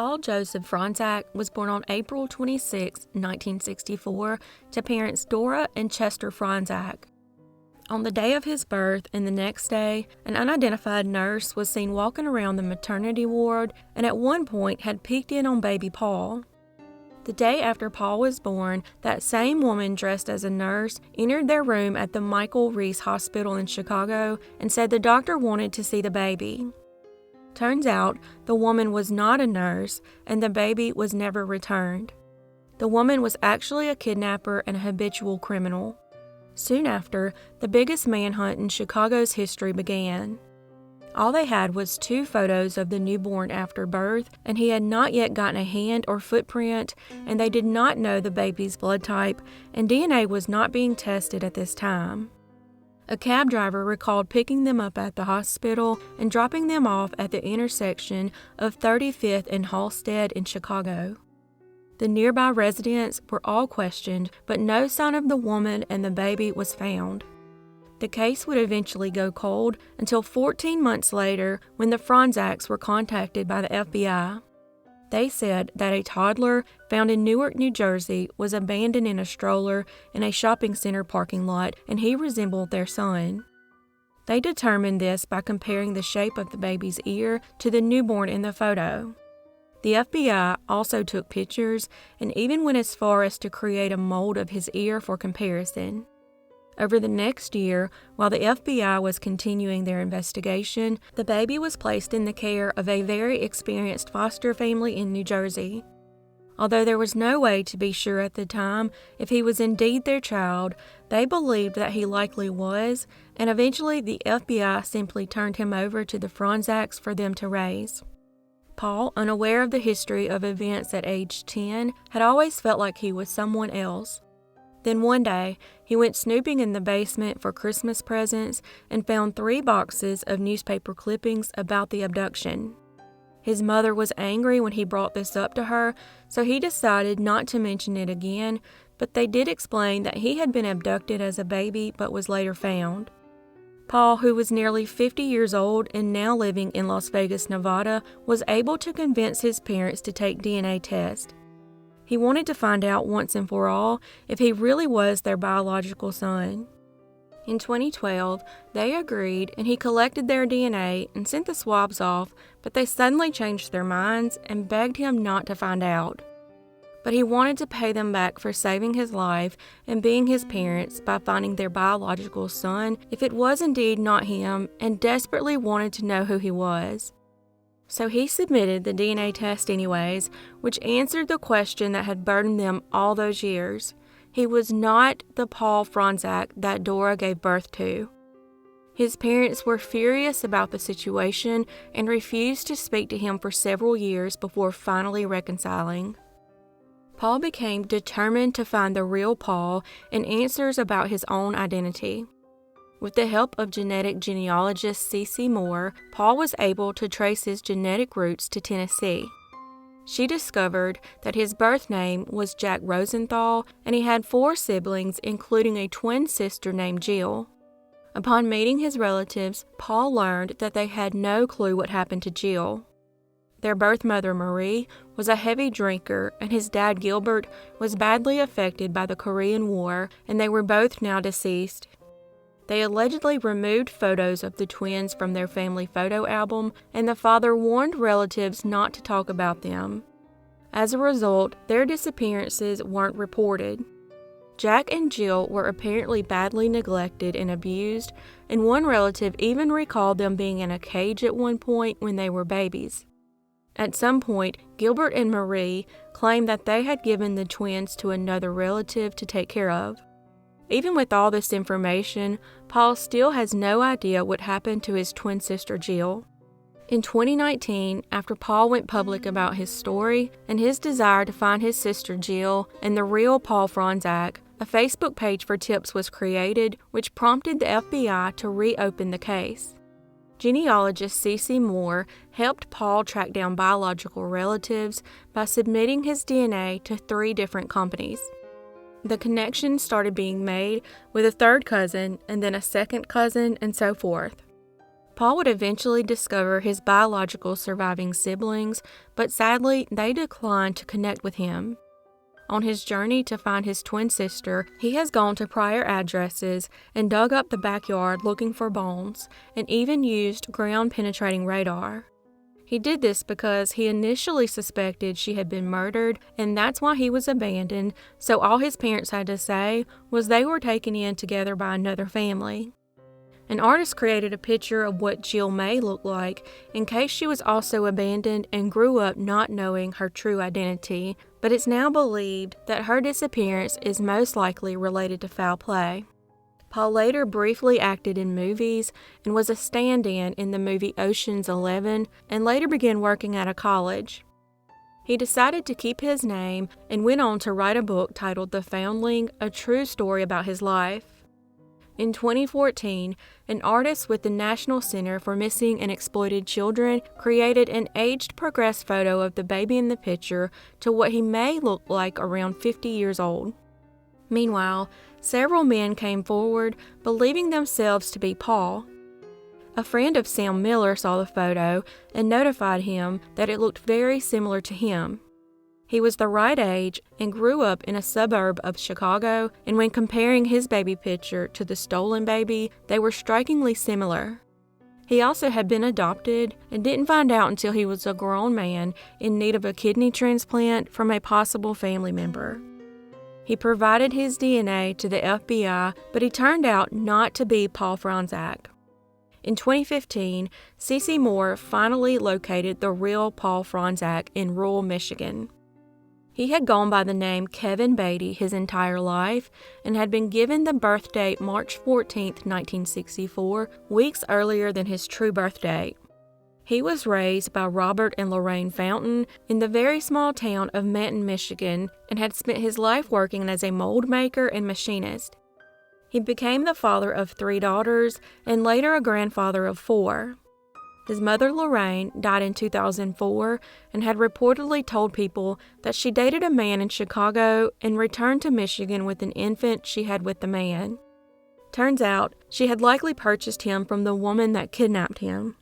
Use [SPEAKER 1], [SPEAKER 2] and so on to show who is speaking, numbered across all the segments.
[SPEAKER 1] Paul Joseph Fronczak was born on April 26, 1964, to parents Dora and Chester Fronczak. On the day of his birth and the next day, an unidentified nurse was seen walking around the maternity ward and at one point had peeked in on baby Paul. The day after Paul was born, that same woman dressed as a nurse entered their room at the Michael Reese Hospital in Chicago and said the doctor wanted to see the baby. Turns out, the woman was not a nurse, and the baby was never returned. The woman was actually a kidnapper and a habitual criminal. Soon after, the biggest manhunt in Chicago's history began. All they had was 2 photos of the newborn after birth, and he had not yet gotten a hand or footprint, and they did not know the baby's blood type, and DNA was not being tested at this time. A cab driver recalled picking them up at the hospital and dropping them off at the intersection of 35th and Halstead in Chicago. The nearby residents were all questioned, but no sign of the woman and the baby was found. The case would eventually go cold until 14 months later when the Fronczaks were contacted by the FBI. They said that a toddler found in Newark, New Jersey, was abandoned in a stroller in a shopping center parking lot, and he resembled their son. They determined this by comparing the shape of the baby's ear to the newborn in the photo. The FBI also took pictures and even went as far as to create a mold of his ear for comparison. Over the next year, while the FBI was continuing their investigation, the baby was placed in the care of a very experienced foster family in New Jersey. Although there was no way to be sure at the time if he was indeed their child, they believed that he likely was, and eventually the FBI simply turned him over to the Fronczaks for them to raise. Paul, unaware of the history of events at age 10, had always felt like he was someone else. Then one day, he went snooping in the basement for Christmas presents and found 3 boxes of newspaper clippings about the abduction. His mother was angry when he brought this up to her, so he decided not to mention it again, but they did explain that he had been abducted as a baby but was later found. Paul, who was nearly 50 years old and now living in Las Vegas, Nevada, was able to convince his parents to take DNA tests. He wanted to find out once and for all if he really was their biological son. In 2012, they agreed and he collected their DNA and sent the swabs off, but they suddenly changed their minds and begged him not to find out. But he wanted to pay them back for saving his life and being his parents by finding their biological son if it was indeed not him, and desperately wanted to know who he was. So he submitted the DNA test anyways, which answered the question that had burdened them all those years. He was not the Paul Fronczak that Dora gave birth to. His parents were furious about the situation and refused to speak to him for several years before finally reconciling. Paul became determined to find the real Paul and answers about his own identity. With the help of genetic genealogist C.C. Moore, Paul was able to trace his genetic roots to Tennessee. She discovered that his birth name was Jack Rosenthal, and he had 4 siblings, including a twin sister named Jill. Upon meeting his relatives, Paul learned that they had no clue what happened to Jill. Their birth mother, Marie, was a heavy drinker, and his dad, Gilbert, was badly affected by the Korean War, and they were both now deceased. They allegedly removed photos of the twins from their family photo album, and the father warned relatives not to talk about them. As a result, their disappearances weren't reported. Jack and Jill were apparently badly neglected and abused, and one relative even recalled them being in a cage at one point when they were babies. At some point, Gilbert and Marie claimed that they had given the twins to another relative to take care of. Even with all this information, Paul still has no idea what happened to his twin sister Jill. In 2019, after Paul went public about his story and his desire to find his sister Jill and the real Paul Fronczak, a Facebook page for tips was created, which prompted the FBI to reopen the case. Genealogist C.C. Moore helped Paul track down biological relatives by submitting his DNA to 3 different companies. The connection started being made with a third cousin and then a second cousin and so forth. Paul would eventually discover his biological surviving siblings, but sadly, they declined to connect with him. On his journey to find his twin sister, he has gone to prior addresses and dug up the backyard looking for bones, and even used ground-penetrating radar. He did this because he initially suspected she had been murdered, and that's why he was abandoned, so all his parents had to say was they were taken in together by another family. An artist created a picture of what Jill may look like in case she was also abandoned and grew up not knowing her true identity, but it's now believed that her disappearance is most likely related to foul play. Paul later briefly acted in movies and was a stand-in in the movie Ocean's 11 and later began working at a college. He decided to keep his name and went on to write a book titled The Foundling, a true story about his life. In 2014, an artist with the National Center for Missing and Exploited Children created an aged progressed photo of the baby in the picture to what he may look like around 50 years old. Meanwhile, several men came forward believing themselves to be Paul. A friend of Sam Miller saw the photo and notified him that it looked very similar to him. He was the right age and grew up in a suburb of Chicago, and when comparing his baby picture to the stolen baby, they were strikingly similar. He also had been adopted and didn't find out until he was a grown man in need of a kidney transplant from a possible family member. He provided his DNA to the FBI, but he turned out not to be Paul Fronczak. In 2015, C.C. Moore finally located the real Paul Fronczak in rural Michigan. He had gone by the name Kevin Beatty his entire life and had been given the birth date March 14, 1964, weeks earlier than his true birth date. He was raised by Robert and Lorraine Fountain in the very small town of Manton, Michigan, and had spent his life working as a mold maker and machinist. He became the father of 3 daughters and later a grandfather of 4. His mother, Lorraine, died in 2004 and had reportedly told people that she dated a man in Chicago and returned to Michigan with an infant she had with the man. Turns out, she had likely purchased him from the woman that kidnapped him.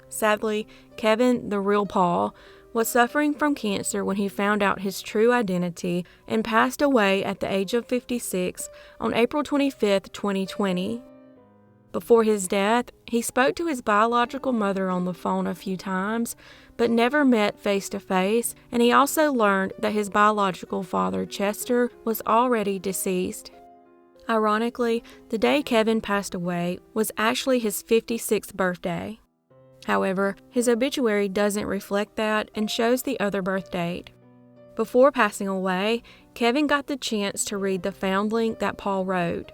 [SPEAKER 1] Sadly, Kevin, the real Paul, was suffering from cancer when he found out his true identity and passed away at the age of 56 on April 25, 2020. Before his death, he spoke to his biological mother on the phone a few times, but never met face-to-face, and he also learned that his biological father, Chester, was already deceased. Ironically, the day Kevin passed away was actually his 56th birthday. However, his obituary doesn't reflect that and shows the other birth date. Before passing away, Kevin got the chance to read The Foundling that Paul wrote.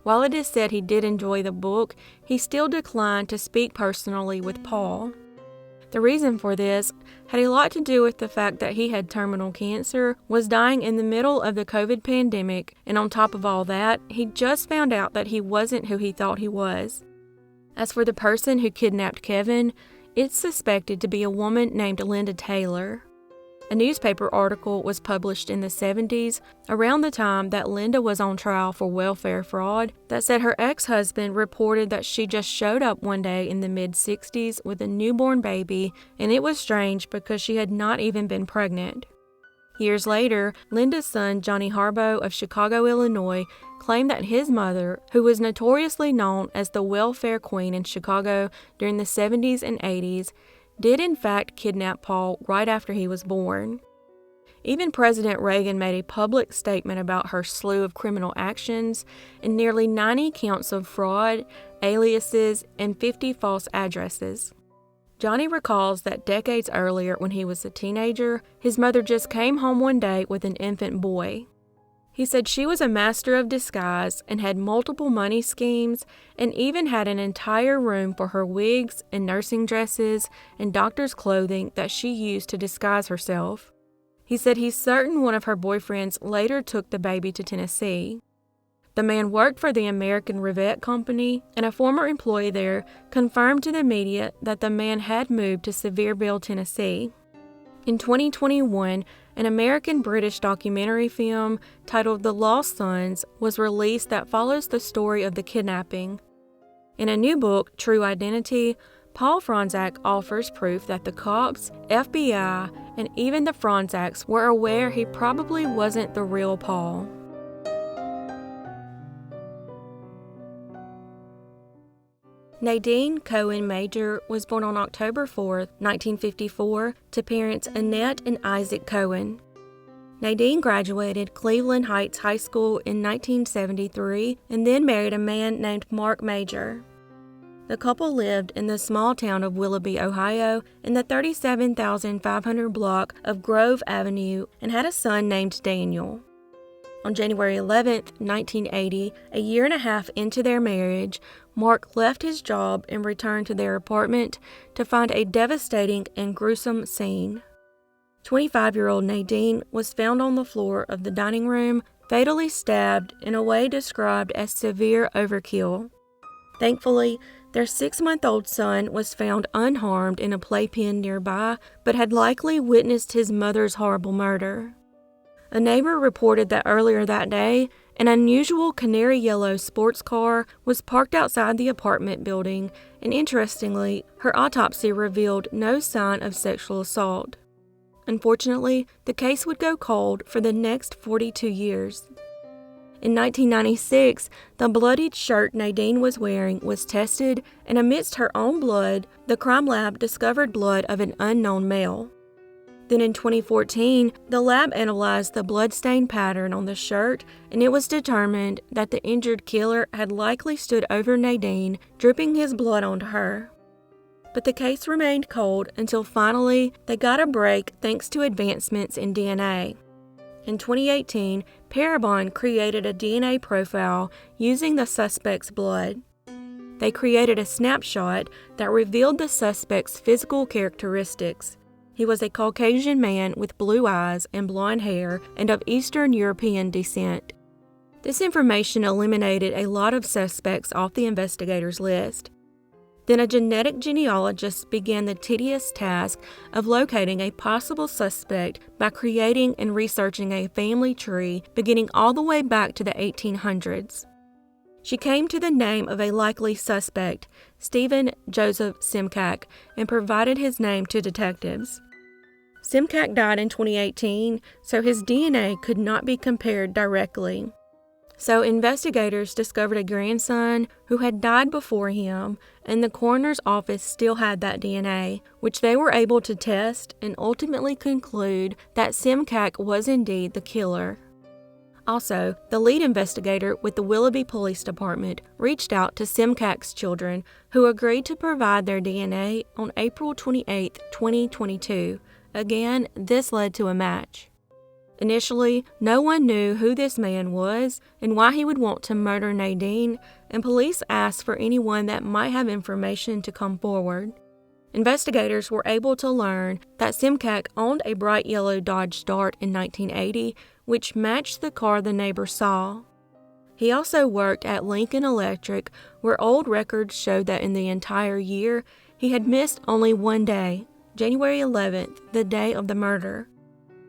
[SPEAKER 1] While it is said he did enjoy the book, he still declined to speak personally with Paul. The reason for this had a lot to do with the fact that he had terminal cancer, was dying in the middle of the COVID pandemic, and on top of all that, he just found out that he wasn't who he thought he was. As for the person who kidnapped Kevin, it's suspected to be a woman named Linda Taylor. A newspaper article was published in the 70s, around the time that Linda was on trial for welfare fraud, that said her ex-husband reported that she just showed up one day in the mid-60s with a newborn baby, and it was strange because she had not even been pregnant. Years later, Linda's son, Johnny Harbaugh of Chicago, Illinois, claimed that his mother, who was notoriously known as the welfare queen in Chicago during the 70s and 80s, did in fact kidnap Paul right after he was born. Even President Reagan made a public statement about her slew of criminal actions and nearly 90 counts of fraud, aliases, and 50 false addresses. Johnny recalls that decades earlier, when he was a teenager, his mother just came home one day with an infant boy. He said she was a master of disguise and had multiple money schemes and even had an entire room for her wigs and nursing dresses and doctor's clothing that she used to disguise herself. He said he's certain one of her boyfriends later took the baby to Tennessee. The man worked for the American Rivet Company, and a former employee there confirmed to the media that the man had moved to Sevierville, Tennessee. In 2021, an American-British documentary film titled The Lost Sons was released that follows the story of the kidnapping. In a new book, True Identity, Paul Fronczak offers proof that the cops, FBI, and even the Fronczaks were aware he probably wasn't the real Paul. Nadine Cohen Madger was born on October 4, 1954, to parents Annette and Isaac Cohen. Nadine graduated Cleveland Heights High School in 1973 and then married a man named Mark Madger. The couple lived in the small town of Willoughby, Ohio, in the 37,500 block of Grove Avenue and had a son named Daniel. On January 11, 1980, a year and a half into their marriage, Mark left his job and returned to their apartment to find a devastating and gruesome scene. 25-year-old Nadine was found on the floor of the dining room, fatally stabbed in a way described as severe overkill. Thankfully, their 6-month-old son was found unharmed in a playpen nearby, but had likely witnessed his mother's horrible murder. A neighbor reported that earlier that day, an unusual canary yellow sports car was parked outside the apartment building, and interestingly, her autopsy revealed no sign of sexual assault. Unfortunately, the case would go cold for the next 42 years. In 1996, the bloodied shirt Nadine was wearing was tested, and amidst her own blood, the crime lab discovered blood of an unknown male. Then in 2014, the lab analyzed the bloodstain pattern on the shirt, and it was determined that the injured killer had likely stood over Nadine, dripping his blood onto her. But the case remained cold until finally they got a break thanks to advancements in DNA. In 2018, Parabon created a DNA profile using the suspect's blood. They created a snapshot that revealed the suspect's physical characteristics. He was a Caucasian man with blue eyes and blonde hair and of Eastern European descent. This information eliminated a lot of suspects off the investigators' list. Then a genetic genealogist began the tedious task of locating a possible suspect by creating and researching a family tree beginning all the way back to the 1800s. She came to the name of a likely suspect, Stephen Joseph Simcak, and provided his name to detectives. Simcak died in 2018, so his DNA could not be compared directly. So investigators discovered a grandson who had died before him, and the coroner's office still had that DNA, which they were able to test and ultimately conclude that Simcak was indeed the killer. Also, the lead investigator with the Willoughby Police Department reached out to Simcak's children, who agreed to provide their DNA on April 28, 2022. Again, this led to a match. Initially, no one knew who this man was and why he would want to murder Nadine, and police asked for anyone that might have information to come forward. Investigators were able to learn that Simcak owned a bright yellow Dodge Dart in 1980, which matched the car the neighbor saw. He also worked at Lincoln Electric, where old records showed that in the entire year, he had missed only one day, January 11th, the day of the murder.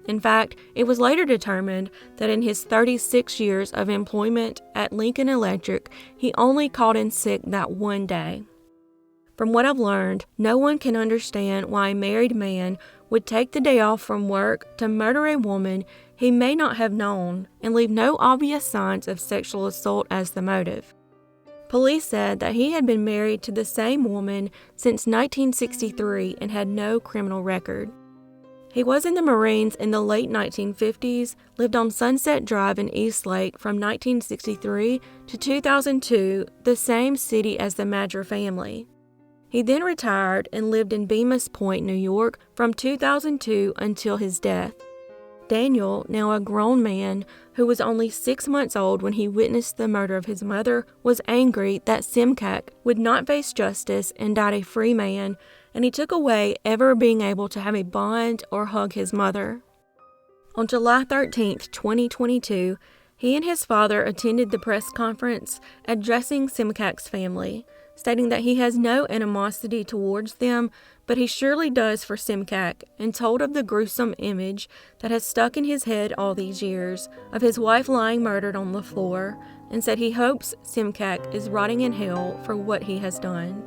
[SPEAKER 1] In fact, it was later determined that in his 36 years of employment at Lincoln Electric, he only called in sick that one day. From what I've learned, no one can understand why a married man would take the day off from work to murder a woman he may not have known and leave no obvious signs of sexual assault as the motive. Police said that he had been married to the same woman since 1963 and had no criminal record. He was in the Marines in the late 1950s, lived on Sunset Drive in Eastlake from 1963 to 2002, the same city as the Madger family. He then retired and lived in Bemis Point, New York from 2002 until his death. Daniel, now a grown man who was only 6 months old when he witnessed the murder of his mother, was angry that Simcak would not face justice and died a free man, and he took away ever being able to have a bond or hug his mother. On July 13, 2022, he and his father attended the press conference addressing Simcak's family. stating that he has no animosity towards them, but he surely does for Simcak, and told of the gruesome image that has stuck in his head all these years of his wife lying murdered on the floor, and said he hopes Simcak is rotting in hell for what he has done.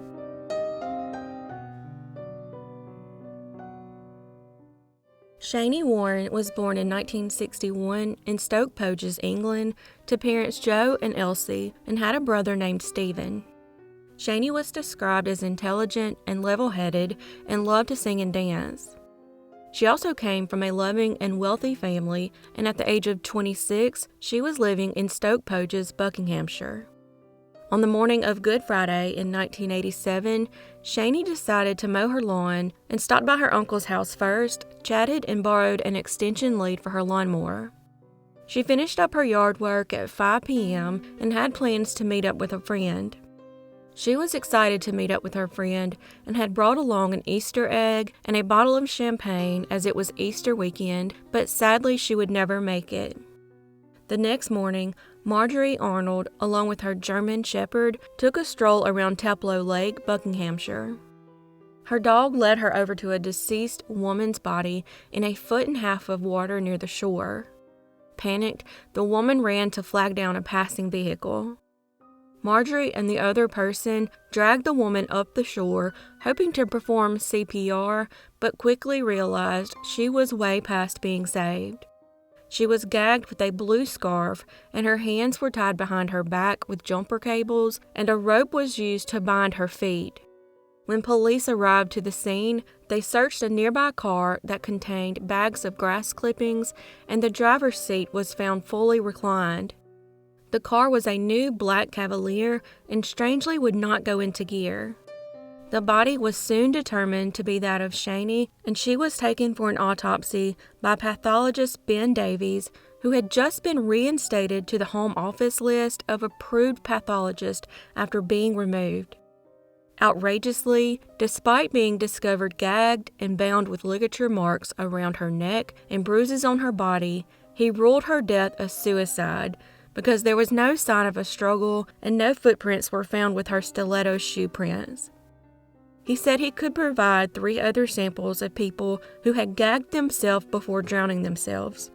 [SPEAKER 1] Shani Warren was born in 1961 in Stoke Poges, England, to parents Joe and Elsie, and had a brother named Stephen. Shani was described as intelligent and level-headed and loved to sing and dance. She also came from a loving and wealthy family, and at the age of 26, she was living in Stoke Poges, Buckinghamshire. On the morning of Good Friday in 1987, Shani decided to mow her lawn and stopped by her uncle's house first, chatted, and borrowed an extension lead for her lawnmower. She finished up her yard work at 5 p.m. and had plans to meet up with a friend. She was excited to meet up with her friend and had brought along an Easter egg and a bottle of champagne as it was Easter weekend, but sadly she would never make it. The next morning, Marjorie Arnold, along with her German Shepherd, took a stroll around Taplow Lake, Buckinghamshire. Her dog led her over to a deceased woman's body in 1.5 feet of water near the shore. Panicked, the woman ran to flag down a passing vehicle. Marjorie and the other person dragged the woman up the shore, hoping to perform CPR, but quickly realized she was way past being saved. She was gagged with a blue scarf, and her hands were tied behind her back with jumper cables, and a rope was used to bind her feet. When police arrived to the scene, they searched a nearby car that contained bags of grass clippings, and the driver's seat was found fully reclined. The car was a new black Cavalier and strangely would not go into gear. The body was soon determined to be that of Shani, and she was taken for an autopsy by pathologist Ben Davies, who had just been reinstated to the Home Office list of approved pathologists after being removed. Outrageously, despite being discovered gagged and bound with ligature marks around her neck and bruises on her body, he ruled her death a suicide because there was no sign of a struggle and no footprints were found with her stiletto shoe prints. He said he could provide 3 other samples of people who had gagged themselves before drowning themselves.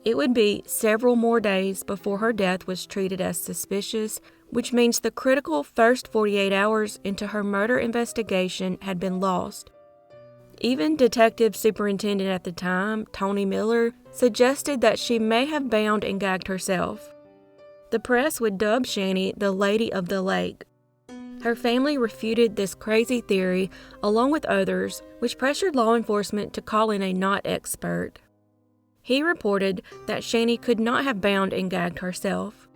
[SPEAKER 1] It would be several more days before her death was treated as suspicious, which means the critical first 48 hours into her murder investigation had been lost. Even Detective Superintendent at the time, Tony Miller, suggested that she may have bound and gagged herself. The press would dub Shani the Lady of the Lake. Her family refuted this crazy theory, along with others, which pressured law enforcement to call in a not expert. He reported that Shani could not have bound and gagged herself.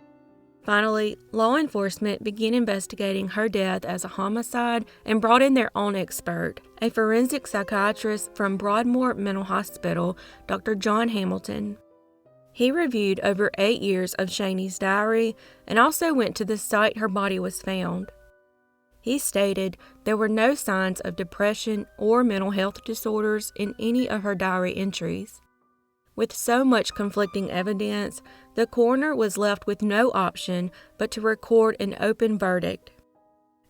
[SPEAKER 1] Finally, law enforcement began investigating her death as a homicide and brought in their own expert, a forensic psychiatrist from Broadmoor Mental Hospital, Dr. John Hamilton. He reviewed over 8 years of Shani's diary and also went to the site her body was found. He stated there were no signs of depression or mental health disorders in any of her diary entries. With so much conflicting evidence, the coroner was left with no option but to record an open verdict.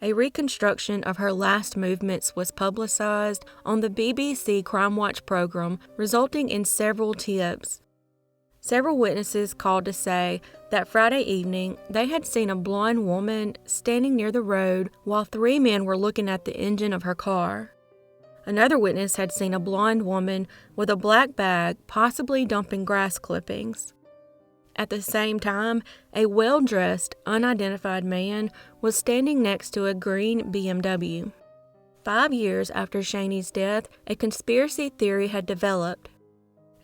[SPEAKER 1] A reconstruction of her last movements was publicized on the BBC Crime Watch program, resulting in several tips. Several witnesses called to say that Friday evening they had seen a blonde woman standing near the road while 3 men were looking at the engine of her car. Another witness had seen a blonde woman with a black bag, possibly dumping grass clippings. At the same time, a well-dressed, unidentified man was standing next to a green BMW. 5 years after Shani's death, a conspiracy theory had developed.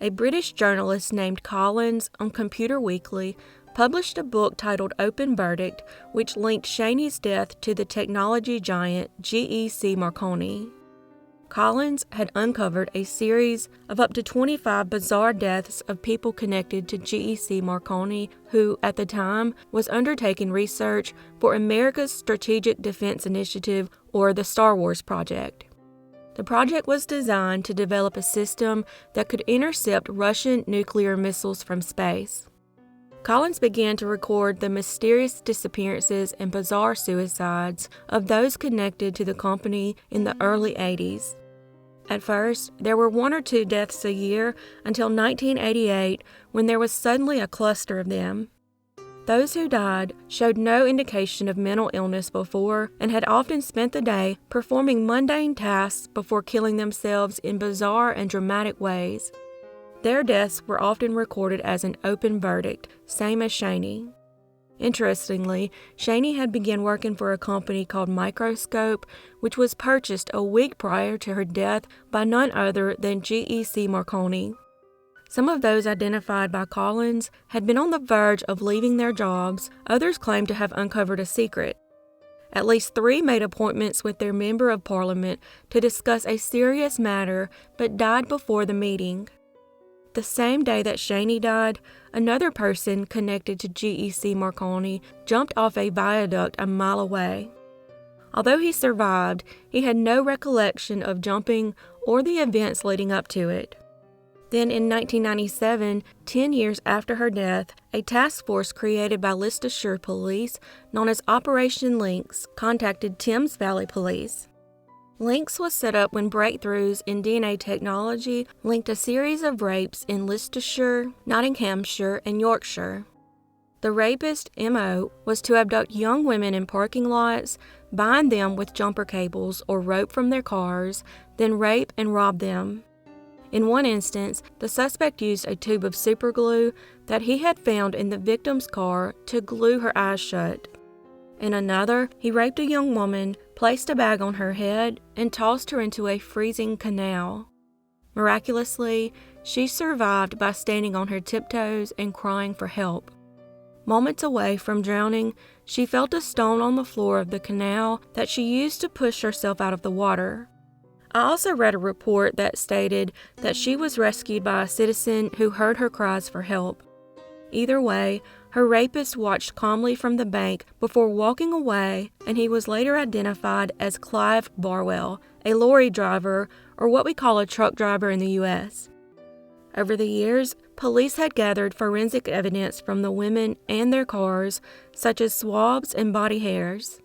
[SPEAKER 1] A British journalist named Collins on Computer Weekly published a book titled Open Verdict, which linked Shani's death to the technology giant GEC-Marconi. Collins had uncovered a series of up to 25 bizarre deaths of people connected to GEC-Marconi, who, at the time, was undertaking research for America's Strategic Defense Initiative, or the Star Wars Project. The project was designed to develop a system that could intercept Russian nuclear missiles from space. Collins began to record the mysterious disappearances and bizarre suicides of those connected to the company in the early 80s. At first, there were 1 or 2 deaths a year until 1988, when there was suddenly a cluster of them. Those who died showed no indication of mental illness before and had often spent the day performing mundane tasks before killing themselves in bizarre and dramatic ways. Their deaths were often recorded as an open verdict, same as Shani. Interestingly, Shani had begun working for a company called Microscope, which was purchased a week prior to her death by none other than GEC-Marconi. Some of those identified by Collins had been on the verge of leaving their jobs. Others claimed to have uncovered a secret. At least 3 made appointments with their member of parliament to discuss a serious matter, but died before the meeting. The same day that Shani died, another person connected to GEC-Marconi jumped off a viaduct a mile away. Although he survived, he had no recollection of jumping or the events leading up to it. Then in 1997, 10 years after her death, a task force created by Leicestershire Police, known as Operation Lynx, contacted Thames Valley Police. Lynx was set up when breakthroughs in DNA technology linked a series of rapes in Leicestershire, Nottinghamshire, and Yorkshire. The rapist's MO was to abduct young women in parking lots, bind them with jumper cables or rope from their cars, then rape and rob them. In one instance, the suspect used a tube of superglue that he had found in the victim's car to glue her eyes shut. In another, he raped a young woman, placed a bag on her head, and tossed her into a freezing canal. Miraculously, she survived by standing on her tiptoes and crying for help. Moments away from drowning, she felt a stone on the floor of the canal that she used to push herself out of the water. I also read a report that stated that she was rescued by a citizen who heard her cries for help. Either way, her rapist watched calmly from the bank before walking away, and he was later identified as Clive Barwell, a lorry driver, or what we call a truck driver in the U.S. Over the years, police had gathered forensic evidence from the women and their cars, such as swabs and body hairs.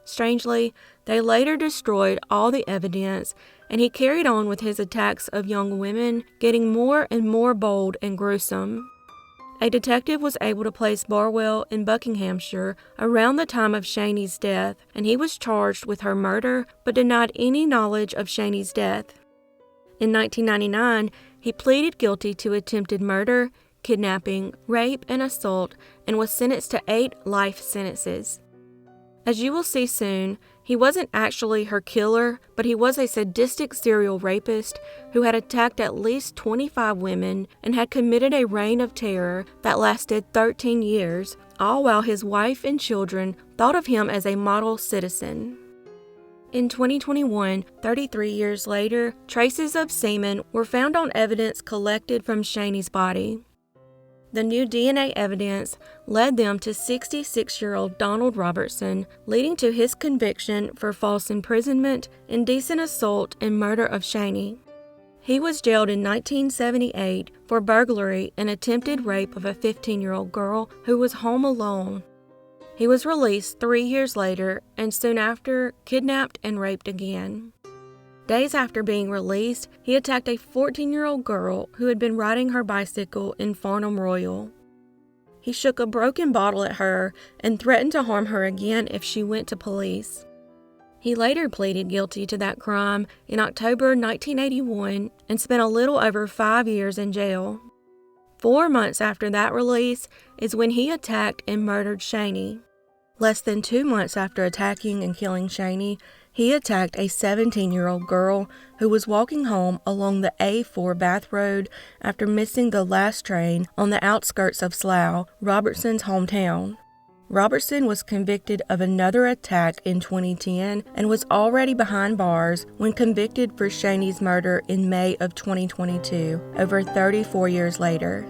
[SPEAKER 1] Strangely, they later destroyed all the evidence, and he carried on with his attacks of young women, getting more and more bold and gruesome. A detective was able to place Barwell in Buckinghamshire around the time of Shani's death, and he was charged with her murder but denied any knowledge of Shani's death. In 1999, he pleaded guilty to attempted murder, kidnapping, rape, and assault, and was sentenced to 8 life sentences. As you will see soon, he wasn't actually her killer, but he was a sadistic serial rapist who had attacked at least 25 women and had committed a reign of terror that lasted 13 years, all while his wife and children thought of him as a model citizen. In 2021, 33 years later, traces of semen were found on evidence collected from Shani's body. The new DNA evidence led them to 66-year-old Donald Robertson, leading to his conviction for false imprisonment, indecent assault, and murder of Shani. He was jailed in 1978 for burglary and attempted rape of a 15-year-old girl who was home alone. He was released 3 years later and soon after kidnapped and raped again. Days after being released, he attacked a 14-year-old girl who had been riding her bicycle in Farnham Royal. He shook a broken bottle at her and threatened to harm her again if she went to police. He later pleaded guilty to that crime in October 1981 and spent a little over 5 years in jail. 4 months after that release is when he attacked and murdered Shani. Less than 2 months after attacking and killing Shani, he attacked a 17-year-old girl who was walking home along the A4 Bath Road after missing the last train on the outskirts of Slough, Robertson's hometown. Robertson was convicted of another attack in 2010 and was already behind bars when convicted for Shani's murder in May of 2022, over 34 years later.